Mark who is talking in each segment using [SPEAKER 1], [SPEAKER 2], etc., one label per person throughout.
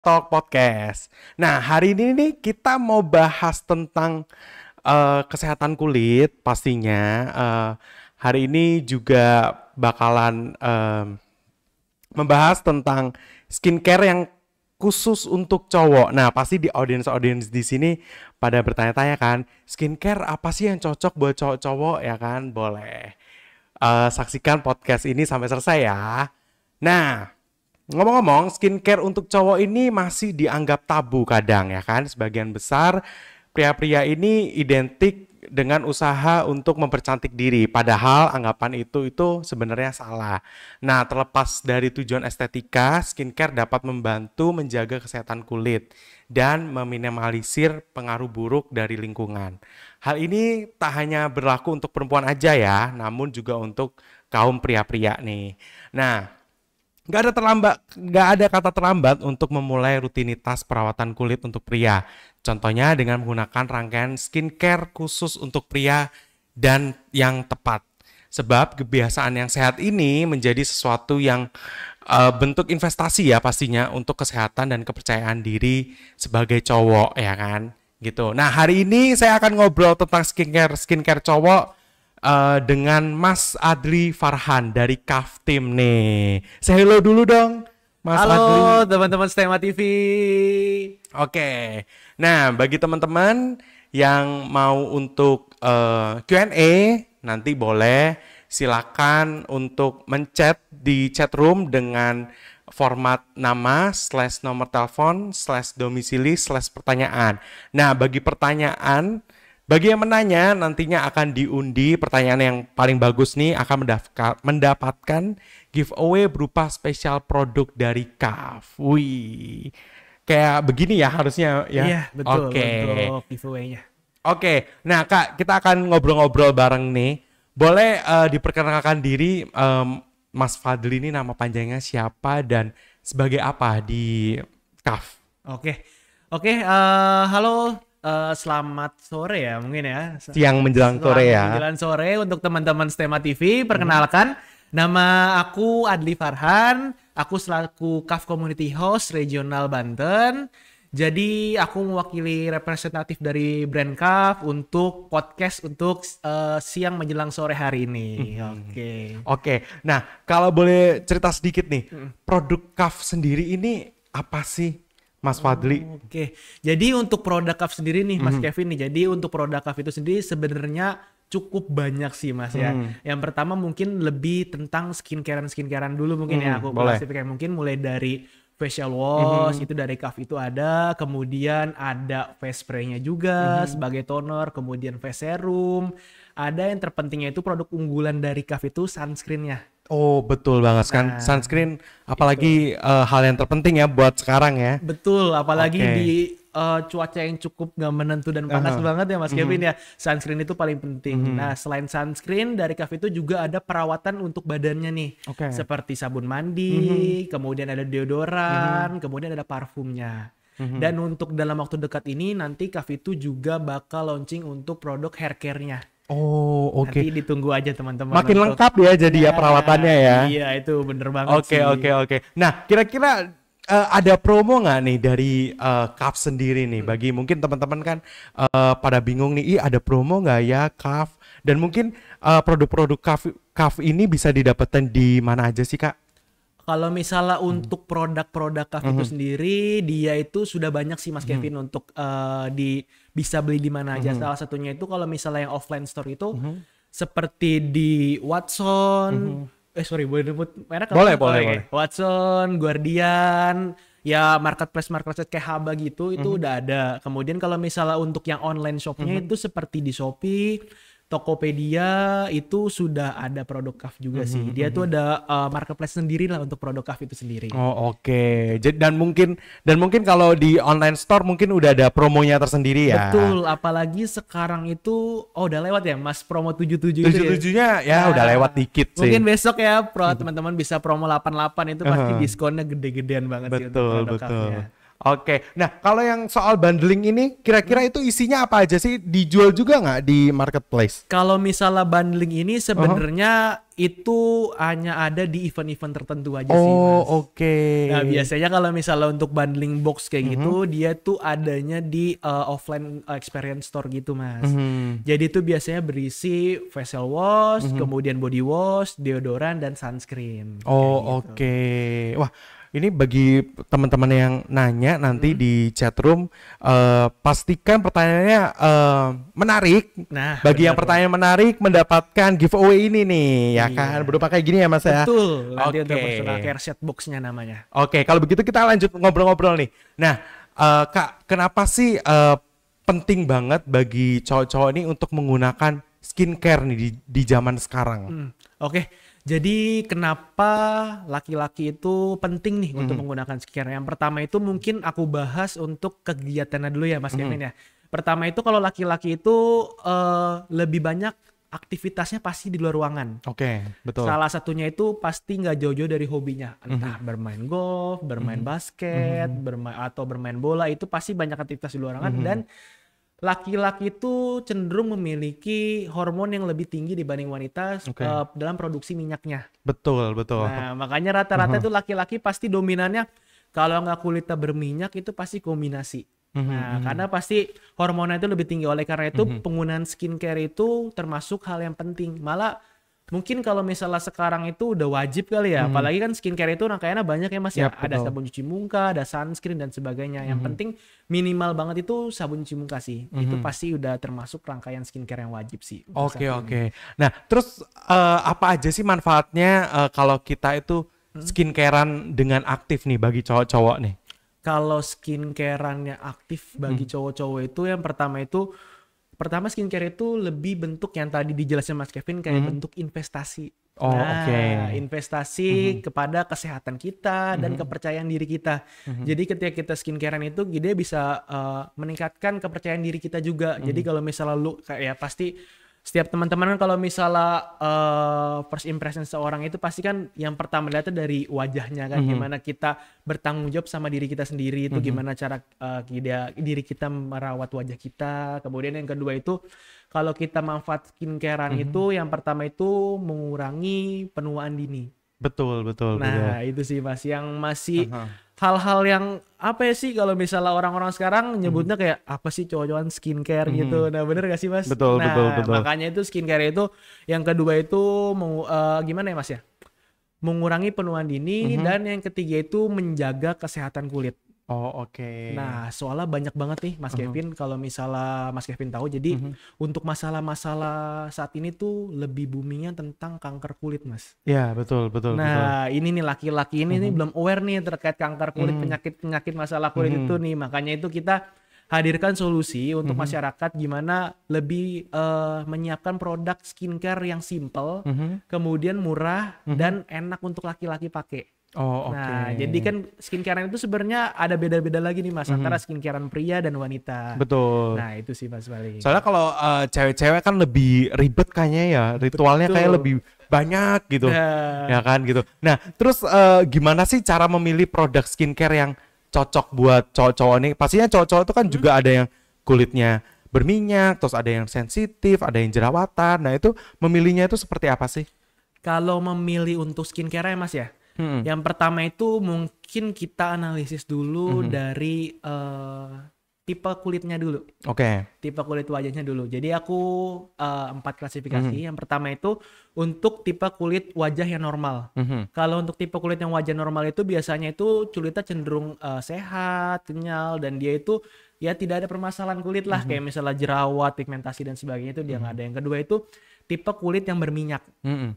[SPEAKER 1] Talk Podcast. Nah, hari ini nih kita mau bahas tentang kesehatan kulit pastinya. Hari ini juga bakalan membahas tentang skincare yang khusus untuk cowok. Nah, pasti di audiens di sini pada bertanya-tanya kan, skincare apa sih yang cocok buat cowok-cowok ya kan? Boleh. Saksikan podcast ini sampai selesai ya. Nah, ngomong-ngomong, skincare untuk cowok ini masih dianggap tabu kadang ya kan. Sebagian besar pria-pria ini identik dengan usaha untuk mempercantik diri. Padahal anggapan itu sebenarnya salah. Nah, terlepas dari tujuan estetika, skincare dapat membantu menjaga kesehatan kulit dan meminimalisir pengaruh buruk dari lingkungan. Hal ini tak hanya berlaku untuk perempuan aja ya, namun juga untuk kaum pria-pria nih. Nah, nggak ada kata terlambat untuk memulai rutinitas perawatan kulit untuk pria. Contohnya dengan menggunakan rangkaian skincare khusus untuk pria dan yang tepat. Sebab kebiasaan yang sehat ini menjadi sesuatu yang bentuk investasi ya pastinya untuk kesehatan dan kepercayaan diri sebagai cowok ya kan. Gitu. Nah, hari ini saya akan ngobrol tentang skincare cowok dengan Mas Adli Farhan dari KAF Team nih. Say hello dulu dong, Mas
[SPEAKER 2] Halo
[SPEAKER 1] Adli.
[SPEAKER 2] teman-teman Stema TV.
[SPEAKER 1] Oke. Nah, bagi teman-teman yang mau untuk Q&A, nanti boleh silakan untuk menchat di chat room dengan format nama, /nomor telepon, /domisili, /pertanyaan. Nah, bagi yang menanya nantinya akan diundi pertanyaan yang paling bagus nih akan mendapatkan giveaway berupa spesial produk dari KAF. Wih, kayak begini ya harusnya ya.
[SPEAKER 2] Iya, betul.
[SPEAKER 1] Oke.
[SPEAKER 2] Untuk giveaway-nya.
[SPEAKER 1] Oke, nah Kak, kita akan ngobrol-ngobrol bareng nih. Boleh diperkenalkan diri, Mas Fadli ini nama panjangnya siapa dan sebagai apa di KAF?
[SPEAKER 2] Oke. Halo, selamat sore ya mungkin ya.
[SPEAKER 1] Siang menjelang sore ya.
[SPEAKER 2] Menjelang sore untuk teman-teman Stema TV. Perkenalkan, nama aku Adli Farhan. Aku selaku KAF Community Host Regional Banten. Jadi aku mewakili representatif dari brand KAF untuk podcast untuk siang menjelang sore hari ini.
[SPEAKER 1] Oke. Nah, kalau boleh cerita sedikit nih, produk KAF sendiri ini apa sih, Mas Fadli?
[SPEAKER 2] Oke. Jadi untuk produk KAF sendiri nih, Mas Kevin nih. Jadi untuk produk KAF itu sendiri sebenarnya cukup banyak sih, Mas ya. Yang pertama mungkin lebih tentang skincarean dulu mungkin ya. Aku klasifikasi mungkin mulai dari facial wash itu dari KAF itu ada, kemudian ada face spray-nya juga sebagai toner, kemudian face serum. Ada yang terpentingnya itu produk unggulan dari KAF itu sunscreen-nya.
[SPEAKER 1] Oh, betul banget kan. Sunscreen apalagi hal yang terpenting ya buat sekarang ya.
[SPEAKER 2] Betul, apalagi di cuaca yang cukup nggak menentu dan panas banget ya Mas Kevin ya. Sunscreen itu paling penting. Nah, selain sunscreen dari KAF itu juga ada perawatan untuk badannya nih. Seperti sabun mandi, kemudian ada deodoran, kemudian ada parfumnya. Dan untuk dalam waktu dekat ini nanti KAF itu juga bakal launching untuk produk hair care-nya.
[SPEAKER 1] Oh, oke.
[SPEAKER 2] Nanti ditunggu aja teman-teman.
[SPEAKER 1] Makin lengkap ya jadi ya perawatannya ya.
[SPEAKER 2] Iya, itu bener banget sih.
[SPEAKER 1] Oke. Nah, kira-kira ada promo nggak nih dari KAF sendiri nih? Bagi mungkin teman-teman kan pada bingung nih, ada promo nggak ya KAF? Dan mungkin produk-produk KAF ini bisa didapatkan di mana aja sih, Kak?
[SPEAKER 2] Kalau misalnya untuk produk-produk KAF itu sendiri, dia itu sudah banyak sih Mas Kevin untuk bisa beli di mana aja. Salah satunya itu kalau misalnya yang offline store itu seperti di Watson, boleh nyebut merek?
[SPEAKER 1] Boleh.
[SPEAKER 2] Watson, Guardian, ya marketplace kayak Haba gitu itu udah ada. Kemudian kalau misalnya untuk yang online shopnya itu seperti di Shopee, Tokopedia itu sudah ada produk KAF juga sih. Dia tuh ada marketplace sendiri lah untuk produk KAF itu sendiri.
[SPEAKER 1] Oh, oke. Dan mungkin kalau di online store mungkin udah ada promonya tersendiri ya.
[SPEAKER 2] Betul, apalagi sekarang itu udah lewat ya Mas promo 77 itu.
[SPEAKER 1] 77-nya ya udah lewat dikit sih.
[SPEAKER 2] Mungkin besok ya teman-teman bisa promo 88 itu pasti diskonnya gede-gedean banget sih untuk produk KAF-nya.
[SPEAKER 1] Oke. Nah, kalau yang soal bundling ini kira-kira itu isinya apa aja sih? Dijual juga nggak di marketplace?
[SPEAKER 2] Kalau misalnya bundling ini sebenarnya itu hanya ada di event-event tertentu aja sih,
[SPEAKER 1] Oh,
[SPEAKER 2] Mas.
[SPEAKER 1] oke.
[SPEAKER 2] Nah, biasanya kalau misalnya untuk bundling box kayak gitu, dia tuh adanya di offline experience store gitu, Mas. Jadi itu biasanya berisi facial wash, kemudian body wash, deodoran, dan sunscreen. Kayak gitu.
[SPEAKER 1] Oke. Wah, ini bagi teman-teman yang nanya nanti di chat room, pastikan pertanyaannya menarik.
[SPEAKER 2] Nah,
[SPEAKER 1] Bagi yang
[SPEAKER 2] benar,
[SPEAKER 1] pertanyaan menarik mendapatkan giveaway ini nih, ya
[SPEAKER 2] Iya.
[SPEAKER 1] kan? Berupa kayak gini ya, Mas ya?
[SPEAKER 2] Betul, nanti untuk
[SPEAKER 1] Oke.
[SPEAKER 2] personal care set box-nya namanya.
[SPEAKER 1] Oke, kalau begitu kita lanjut ngobrol-ngobrol nih. Nah, Kak, kenapa sih penting banget bagi cowok-cowok ini untuk menggunakan skincare nih di zaman sekarang?
[SPEAKER 2] Oke, jadi kenapa laki-laki itu penting nih untuk menggunakan skincare? Yang pertama itu mungkin aku bahas untuk kegiatannya dulu ya, Mas Kevin ya. Pertama itu kalau laki-laki itu lebih banyak aktivitasnya pasti di luar ruangan.
[SPEAKER 1] Oke, betul.
[SPEAKER 2] Salah satunya itu pasti nggak jauh-jauh dari hobinya, entah bermain golf, bermain basket, atau bermain bola, itu pasti banyak aktivitas di luar ruangan. Dan laki-laki itu cenderung memiliki hormon yang lebih tinggi dibanding wanita dalam produksi minyaknya.
[SPEAKER 1] Betul, betul.
[SPEAKER 2] Nah, makanya rata-rata itu laki-laki pasti dominannya kalau nggak kulitnya berminyak itu pasti kombinasi. Nah, karena pasti hormonnya itu lebih tinggi. Oleh karena itu penggunaan skincare itu termasuk hal yang penting. Malah mungkin kalau misalnya sekarang itu udah wajib kali ya. Apalagi kan skincare itu rangkaiannya banyak ya, Mas ya.
[SPEAKER 1] Yap,
[SPEAKER 2] Ada
[SPEAKER 1] betul.
[SPEAKER 2] sabun cuci muka, ada sunscreen dan sebagainya. Yang penting minimal banget itu sabun cuci muka sih. Itu pasti udah termasuk rangkaian skincare yang wajib sih.
[SPEAKER 1] Oke, oke. Nah, terus apa aja sih manfaatnya kalau kita itu skincarean dengan aktif nih bagi cowok-cowok nih?
[SPEAKER 2] Kalau skincareannya aktif bagi cowok-cowok itu yang pertama skincare itu lebih bentuk yang tadi dijelasin Mas Kevin kayak bentuk investasi.
[SPEAKER 1] Oh, oke.
[SPEAKER 2] Investasi kepada kesehatan kita dan kepercayaan diri kita. Jadi ketika kita skincarean itu dia bisa meningkatkan kepercayaan diri kita juga. Jadi kalau misalnya lu kayak ya pasti setiap teman-teman kan kalau misalnya first impression seorang itu pasti kan yang pertama lihatnya dari wajahnya kan, gimana kita bertanggung jawab sama diri kita sendiri itu gimana cara diri kita merawat wajah kita. Kemudian yang kedua itu kalau kita manfaat skincarean itu yang pertama itu mengurangi penuaan dini.
[SPEAKER 1] Betul, betul,
[SPEAKER 2] Nah, itu sih Mas yang masih hal-hal yang apa ya sih kalau misalnya orang-orang sekarang nyebutnya kayak apa sih cowok-cowokan skincare gitu. Nah, bener gak sih Mas?
[SPEAKER 1] Betul,
[SPEAKER 2] nah,
[SPEAKER 1] betul.
[SPEAKER 2] makanya itu skincare itu yang kedua itu gimana ya Mas ya? Mengurangi penuaan dini dan yang ketiga itu menjaga kesehatan kulit.
[SPEAKER 1] Oh, oke.
[SPEAKER 2] Nah, soalnya banyak banget nih Mas Kevin kalau misalnya Mas Kevin tahu. Jadi untuk masalah-masalah saat ini tuh lebih boomingnya tentang kanker kulit, Mas.
[SPEAKER 1] Ya, betul, betul.
[SPEAKER 2] Nah, ini nih laki-laki ini nih belum aware nih terkait kanker kulit, penyakit-penyakit masalah kulit itu nih. Makanya itu kita hadirkan solusi untuk masyarakat gimana lebih menyiapkan produk skincare yang simple, kemudian murah dan enak untuk laki-laki pakai.
[SPEAKER 1] Oh, oke.
[SPEAKER 2] Nah, jadi kan skincarean itu sebenarnya ada beda-beda lagi nih Mas antara skincarean pria dan wanita.
[SPEAKER 1] Betul.
[SPEAKER 2] Nah, itu sih Mas paling.
[SPEAKER 1] Soalnya kalau cewek-cewek kan lebih ribet kayaknya ya, ritualnya kayak lebih banyak gitu, ya kan gitu. Nah, terus gimana sih cara memilih produk skincare yang cocok buat cowok-cowok nih? Pastinya cowok-cowok itu kan juga ada yang kulitnya berminyak, terus ada yang sensitif, ada yang jerawatan. Nah, itu memilihnya itu seperti apa sih?
[SPEAKER 2] Kalau memilih untuk skincare ya Mas ya, yang pertama itu mungkin kita analisis dulu dari tipe kulitnya dulu.
[SPEAKER 1] Oke.
[SPEAKER 2] Tipe kulit wajahnya dulu. Jadi aku 4 klasifikasi. Yang pertama itu untuk tipe kulit wajah yang normal. Kalau untuk tipe kulit yang wajah normal itu biasanya itu kulitnya cenderung sehat, kenyal, dan dia itu ya tidak ada permasalahan kulit lah. Kayak misalnya jerawat, pigmentasi dan sebagainya itu dia nggak ada. Yang kedua itu tipe kulit yang berminyak.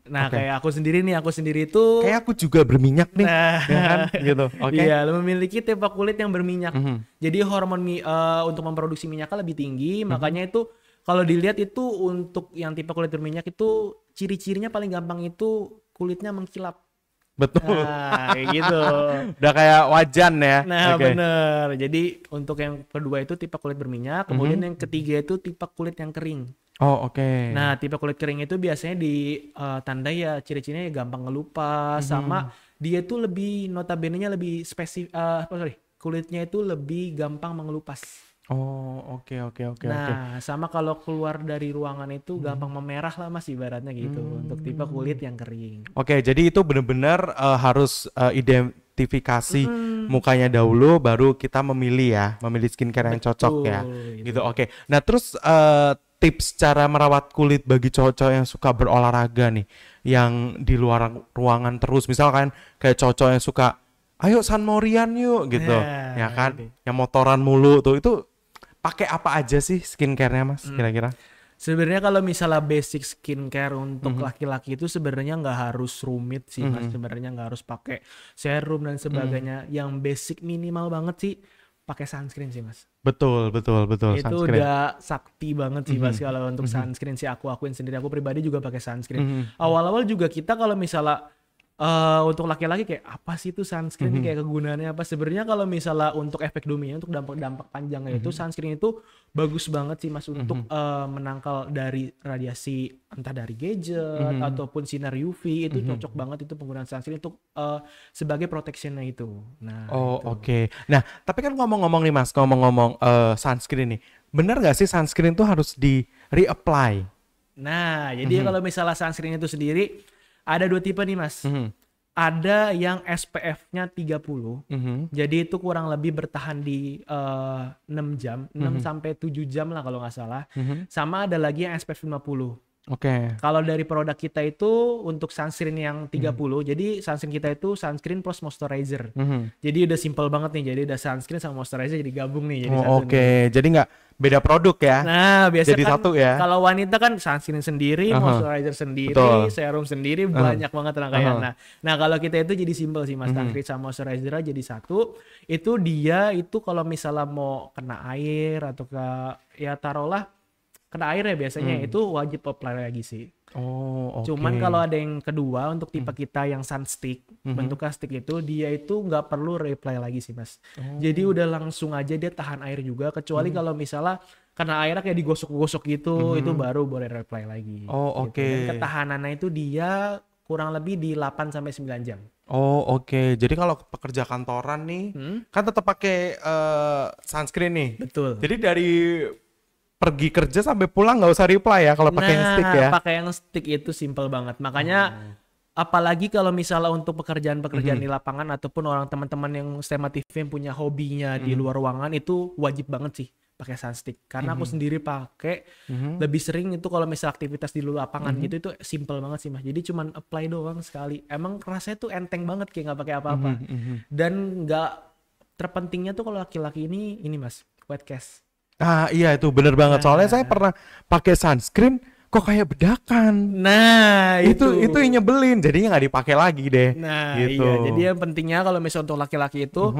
[SPEAKER 2] Nah, kayak aku sendiri itu
[SPEAKER 1] kayak aku juga berminyak nih, ya kan? Gitu. Oke.
[SPEAKER 2] Iya, memiliki tipe kulit yang berminyak. Jadi hormon untuk memproduksi minyaknya lebih tinggi, makanya itu kalau dilihat itu untuk yang tipe kulit berminyak itu ciri-cirinya paling gampang itu kulitnya mengkilap.
[SPEAKER 1] Betul.
[SPEAKER 2] Nah, kayak gitu.
[SPEAKER 1] Udah kayak wajan ya.
[SPEAKER 2] Nah, bener. Jadi untuk yang kedua itu tipe kulit berminyak, kemudian yang ketiga itu tipe kulit yang kering.
[SPEAKER 1] Oh, oke.
[SPEAKER 2] Nah, tipe kulit kering itu biasanya ditandai ya ciri-cirinya ya gampang ngelupas, sama dia itu lebih notabene-nya lebih kulitnya itu lebih gampang mengelupas.
[SPEAKER 1] Oh, oke oke oke oke.
[SPEAKER 2] Nah, sama kalau keluar dari ruangan itu gampang memerah lah Mas ibaratnya gitu untuk tipe kulit yang kering.
[SPEAKER 1] Oke, jadi itu benar-benar harus identifikasi
[SPEAKER 2] Mm-mm.
[SPEAKER 1] mukanya dahulu, baru kita memilih skincare yang cocok ya,
[SPEAKER 2] Betul,
[SPEAKER 1] gitu. Oke, nah terus tips cara merawat kulit bagi cowok-cowok yang suka berolahraga nih, yang di luar ruangan terus, misalkan kayak cowok-cowok yang suka, ayo San Morian yuk, gitu, ya kan,
[SPEAKER 2] Oke.
[SPEAKER 1] yang motoran mulu tuh, itu pakai apa aja sih skincare-nya Mas, kira-kira?
[SPEAKER 2] Sebenarnya kalau misalnya basic skincare untuk laki-laki itu sebenarnya nggak harus rumit sih Mas. Sebenarnya nggak harus pakai serum dan sebagainya. Yang basic minimal banget sih pakai sunscreen sih Mas.
[SPEAKER 1] Betul, betul, betul,
[SPEAKER 2] Itu
[SPEAKER 1] sunscreen.
[SPEAKER 2] udah sakti banget sih Mas kalau untuk sunscreen sih aku akuin sendiri. Aku pribadi juga pakai sunscreen. Awal-awal juga kita kalau misalnya untuk laki-laki kayak apa sih itu sunscreen kayak kegunaannya apa? Sebenarnya kalau misalnya untuk efek dominya, untuk dampak-dampak panjangnya itu sunscreen itu bagus banget sih Mas untuk menangkal dari radiasi entah dari gadget ataupun sinar UV itu cocok banget itu penggunaan sunscreen untuk sebagai protectionnya itu. Nah,
[SPEAKER 1] Oh,
[SPEAKER 2] itu.
[SPEAKER 1] oke. Nah, tapi kan ngomong-ngomong nih Mas, ngomong-ngomong sunscreen nih. Bener nggak sih sunscreen tuh harus di reapply?
[SPEAKER 2] Nah, jadi kalau misalnya sunscreen itu sendiri ada dua tipe nih Mas. Ada yang SPF-nya 30. Jadi itu kurang lebih bertahan di 6 jam, 6 sampai 7 jam lah kalau nggak salah. Sama ada lagi yang SPF 50.
[SPEAKER 1] Oke.
[SPEAKER 2] Kalau dari produk kita itu untuk sunscreen yang 30, jadi sunscreen kita itu sunscreen plus moisturizer. Jadi udah simple banget nih, jadi udah sunscreen sama moisturizer jadi gabung nih jadi satu
[SPEAKER 1] Oh, oke.
[SPEAKER 2] nih.
[SPEAKER 1] Jadi nggak beda produk ya?
[SPEAKER 2] Nah, biasa
[SPEAKER 1] Jadi
[SPEAKER 2] kan
[SPEAKER 1] satu ya?
[SPEAKER 2] kalau wanita kan sunscreen sendiri, moisturizer sendiri,
[SPEAKER 1] Betul.
[SPEAKER 2] serum sendiri, banyak banget rangkaian. Nah, kalau kita itu jadi simple sih Mas, sunscreen sama moisturizer jadi satu. Itu dia itu kalau misalnya mau kena air atau ya taruhlah kena air ya biasanya itu wajib apply lagi sih.
[SPEAKER 1] Oh, oke.
[SPEAKER 2] Cuman kalau ada yang kedua untuk tipe kita yang sunstick, bentuknya stick itu dia itu nggak perlu reapply lagi sih Mas. Jadi udah langsung aja dia tahan air juga, kecuali kalau misalnya kena airnya kayak digosok-gosok gitu, itu baru boleh reapply lagi.
[SPEAKER 1] Oh,
[SPEAKER 2] Gitu.
[SPEAKER 1] oke.
[SPEAKER 2] Dan ketahanannya itu dia kurang lebih di 8 sampai 9 jam.
[SPEAKER 1] Oh, oke. Jadi kalau pekerja kantoran nih, kan tetap pakai sunscreen nih.
[SPEAKER 2] Betul.
[SPEAKER 1] Jadi dari pergi kerja sampai pulang nggak usah reply ya kalau pakai yang stick ya?
[SPEAKER 2] Pakai yang stick itu simple banget. Makanya apalagi kalau misalnya untuk pekerjaan-pekerjaan di lapangan ataupun orang teman-teman yang STEMA TV yang punya hobinya di luar ruangan itu wajib banget sih pakai sunstick. Karena aku sendiri pakai lebih sering itu kalau misalnya aktivitas di luar lapangan gitu itu simple banget sih Mas. Jadi cuman apply doang sekali. Emang rasanya tuh enteng banget kayak nggak pakai apa-apa. Dan nggak terpentingnya tuh kalau laki-laki ini Mas, wet cast.
[SPEAKER 1] Ah, iya itu bener banget. Soalnya saya pernah pakai sunscreen kok kayak bedakan.
[SPEAKER 2] Nah,
[SPEAKER 1] Itu yang nyebelin. Jadinya nggak dipakai lagi deh.
[SPEAKER 2] Nah,
[SPEAKER 1] gitu.
[SPEAKER 2] iya. Jadi yang pentingnya kalau misalnya untuk laki-laki itu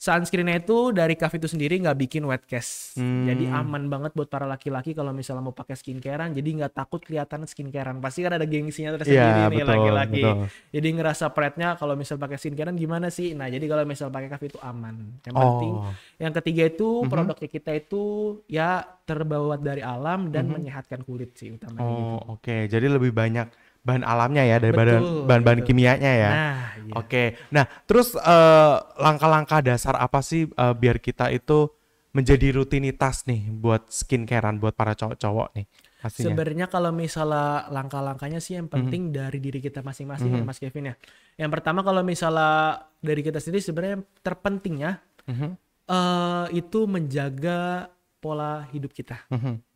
[SPEAKER 2] sunscreen-nya itu dari Kaf itu sendiri nggak bikin wet cast. Jadi aman banget buat para laki-laki kalau misalnya mau pakai skincarean. Jadi nggak takut kelihatan skincarean. Pasti kan ada gengsinya tersendiri
[SPEAKER 1] Iya,
[SPEAKER 2] nih
[SPEAKER 1] betul,
[SPEAKER 2] laki-laki.
[SPEAKER 1] betul.
[SPEAKER 2] Jadi ngerasa pride-nya kalau misal pakai skincare gimana sih? Nah, jadi kalau misal pakai Kaf itu aman. Yang penting yang ketiga itu produknya kita itu ya terbuat dari alam dan menyehatkan kulit sih utamanya gitu.
[SPEAKER 1] Oh, oke. Jadi lebih banyak bahan alamnya ya daripada
[SPEAKER 2] Betul,
[SPEAKER 1] bahan-bahan kimianya ya.
[SPEAKER 2] Nah, iya.
[SPEAKER 1] Oke. Nah, terus langkah-langkah dasar apa sih biar kita itu menjadi rutinitas nih buat skincarean buat para cowok-cowok nih pastinya.
[SPEAKER 2] Sebenarnya kalau misalnya langkah-langkahnya sih yang penting dari diri kita masing-masing ya Mas Kevin ya. Yang pertama kalau misalnya dari kita sendiri sebenarnya terpentingnya itu menjaga pola hidup kita.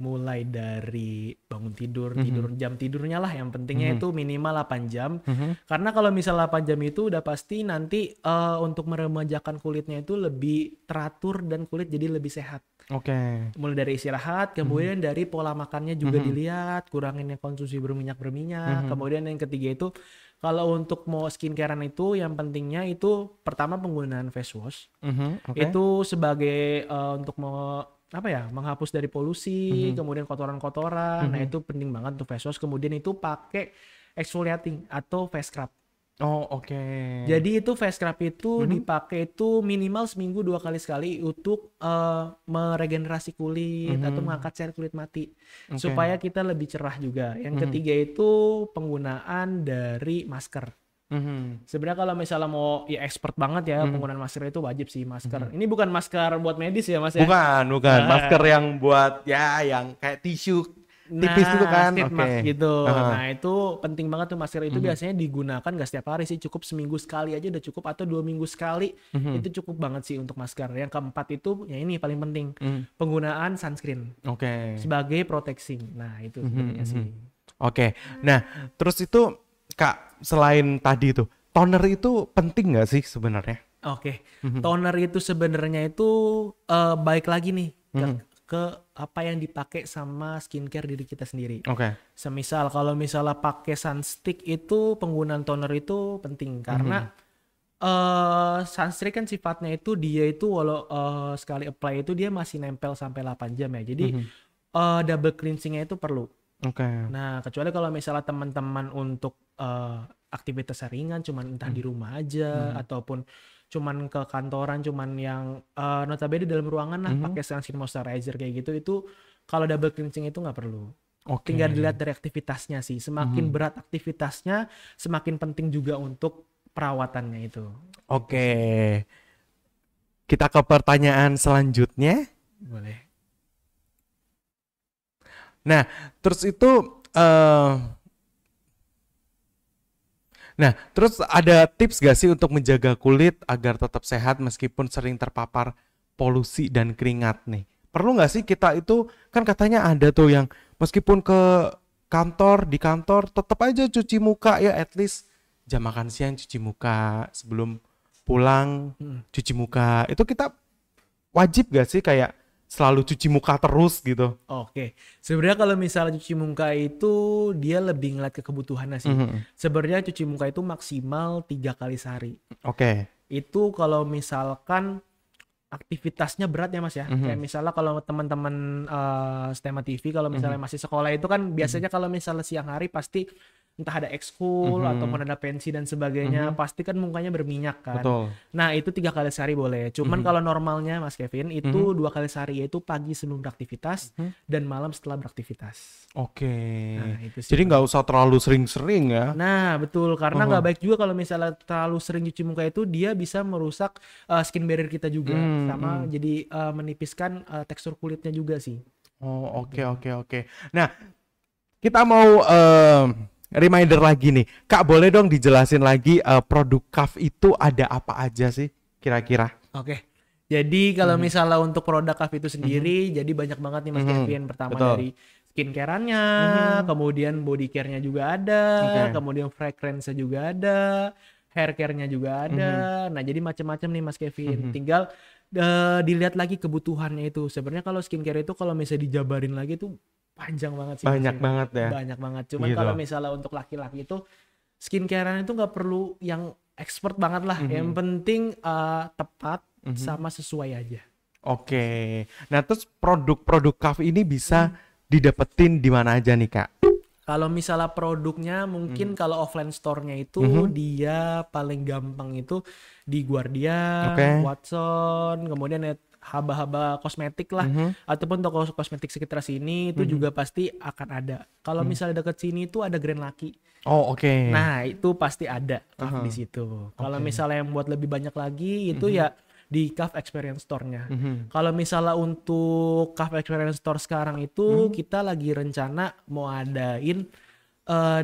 [SPEAKER 2] Mulai dari bangun tidur jam tidurnya lah yang pentingnya itu minimal 8 jam. Karena kalau misal 8 jam itu udah pasti nanti untuk meremajakan kulitnya itu lebih teratur dan kulit jadi lebih sehat.
[SPEAKER 1] Oke.
[SPEAKER 2] Mulai dari istirahat, kemudian dari pola makannya juga dilihat, kurangin yang konsumsi berminyak. Kemudian yang ketiga itu kalau untuk mau skincarean itu yang pentingnya itu pertama penggunaan face wash. Itu sebagai untuk menghapus dari polusi, kemudian kotoran-kotoran. Nah, itu penting banget untuk face wash. Kemudian itu pakai exfoliating atau face scrub.
[SPEAKER 1] Oh, oke.
[SPEAKER 2] Jadi itu face scrub itu dipakai itu minimal seminggu 2 kali sekali untuk meregenerasi kulit atau mengangkat sel kulit mati supaya kita lebih cerah juga. Yang ketiga itu penggunaan dari masker. Sebenarnya kalau misalnya mau ya expert banget ya penggunaan masker itu wajib sih masker. Ini bukan masker buat medis ya Mas ya?
[SPEAKER 1] Bukan. Masker yang buat ya yang kayak tisu tipis itu kan.
[SPEAKER 2] Sheet
[SPEAKER 1] Oke.
[SPEAKER 2] mask gitu.
[SPEAKER 1] Aha.
[SPEAKER 2] Nah itu penting banget tuh masker itu biasanya digunakan gak setiap hari sih, cukup seminggu sekali aja udah cukup atau 2 minggu sekali itu cukup banget sih untuk masker. Yang keempat itu ya ini paling penting penggunaan sunscreen
[SPEAKER 1] Oke.
[SPEAKER 2] sebagai proteksi. Nah itu sebenarnya sih.
[SPEAKER 1] Oke. Nah, terus itu Kak, selain tadi itu, toner itu penting nggak sih sebenarnya?
[SPEAKER 2] Oke, toner itu sebenarnya itu baik lagi nih ke apa yang dipakai sama skincare diri kita sendiri.
[SPEAKER 1] Oke.
[SPEAKER 2] Semisal kalau misalnya pakai sunstick itu penggunaan toner itu penting karena sunscreen kan sifatnya itu dia itu walau sekali apply itu dia masih nempel sampai 8 jam ya. Jadi double cleansingnya itu perlu.
[SPEAKER 1] Oke.
[SPEAKER 2] Nah, kecuali kalau misalnya teman-teman untuk aktivitas ringan, cuman entah di rumah aja ataupun cuman ke kantoran, cuman yang notabene di dalam ruangan lah pakai sunscreen moisturizer kayak gitu, itu kalau double cleansing itu nggak perlu.
[SPEAKER 1] Oke.
[SPEAKER 2] Tinggal dilihat dari aktivitasnya sih. Semakin berat aktivitasnya, semakin penting juga untuk perawatannya itu.
[SPEAKER 1] Oke. Kita ke pertanyaan selanjutnya.
[SPEAKER 2] Boleh.
[SPEAKER 1] Nah, terus itu nah, terus ada tips gak sih untuk menjaga kulit agar tetap sehat meskipun sering terpapar polusi dan keringat nih? Perlu gak sih kita itu, kan katanya ada tuh yang meskipun ke kantor, di kantor tetap aja cuci muka ya, at least jam makan siang cuci muka, sebelum pulang cuci muka. Itu kita wajib gak sih kayak selalu cuci muka terus gitu?
[SPEAKER 2] Oke, sebenarnya kalau misalnya cuci muka itu dia lebih ngeliat ke kebutuhannya sih. Sebenarnya cuci muka itu maksimal 3 kali sehari.
[SPEAKER 1] Oke.
[SPEAKER 2] Itu kalau misalkan aktivitasnya berat ya Mas ya. Kayak misalnya kalau teman-teman Stema TV kalau misalnya masih sekolah itu kan biasanya kalau misalnya siang hari pasti entah ada ekskul ataupun ada pensi dan sebagainya, pasti kan mukanya berminyak kan.
[SPEAKER 1] Betul.
[SPEAKER 2] Nah itu 3 kali sehari boleh. Cuman kalau normalnya Mas Kevin itu 2 kali sehari, yaitu pagi sebelum beraktivitas dan malam setelah beraktivitas.
[SPEAKER 1] Oke.
[SPEAKER 2] Nah itu sih.
[SPEAKER 1] Jadi nggak usah terlalu sering-sering ya?
[SPEAKER 2] Nah betul, karena nggak baik juga kalau misalnya terlalu sering cuci muka itu dia bisa merusak skin barrier kita juga, sama jadi menipiskan tekstur kulitnya juga sih.
[SPEAKER 1] Oh oke. Nah kita mau reminder lagi nih, Kak boleh dong dijelasin lagi produk Kaf itu ada apa aja sih kira-kira?
[SPEAKER 2] Oke. Jadi kalau misalnya untuk produk Kaf itu sendiri, jadi banyak banget nih Mas Kevin. Pertama dari skincare-nya, kemudian body care-nya juga ada, kemudian fragrance-nya juga ada, hair care-nya juga ada. Nah jadi macam-macam nih Mas Kevin. Tinggal dilihat lagi kebutuhannya itu. Sebenarnya kalau skincare itu kalau misalnya dijabarin lagi tuh panjang banget sih.
[SPEAKER 1] Banyak banget ya.
[SPEAKER 2] Banyak banget. Cuman
[SPEAKER 1] Gitu.
[SPEAKER 2] kalau misalnya untuk laki-laki itu skincare-nya itu nggak perlu yang expert banget lah. Yang penting tepat sama sesuai aja.
[SPEAKER 1] Oke. Nah terus produk-produk Kaf ini bisa didapetin di mana aja nih Kak?
[SPEAKER 2] Kalau misalnya produknya mungkin kalau offline store-nya itu dia paling gampang itu di Guardia, Watson, kemudian haba-haba kosmetik lah, ataupun toko kosmetik sekitar sini itu juga pasti akan ada. Kalau misalnya deket sini itu ada Grand Lucky.
[SPEAKER 1] Oh oke.
[SPEAKER 2] Nah itu pasti ada Kaf di situ. Kalau misalnya yang buat lebih banyak lagi itu ya di Kaf Experience Store-nya. Kalau misalnya untuk Kaf Experience Store sekarang itu kita lagi rencana mau adain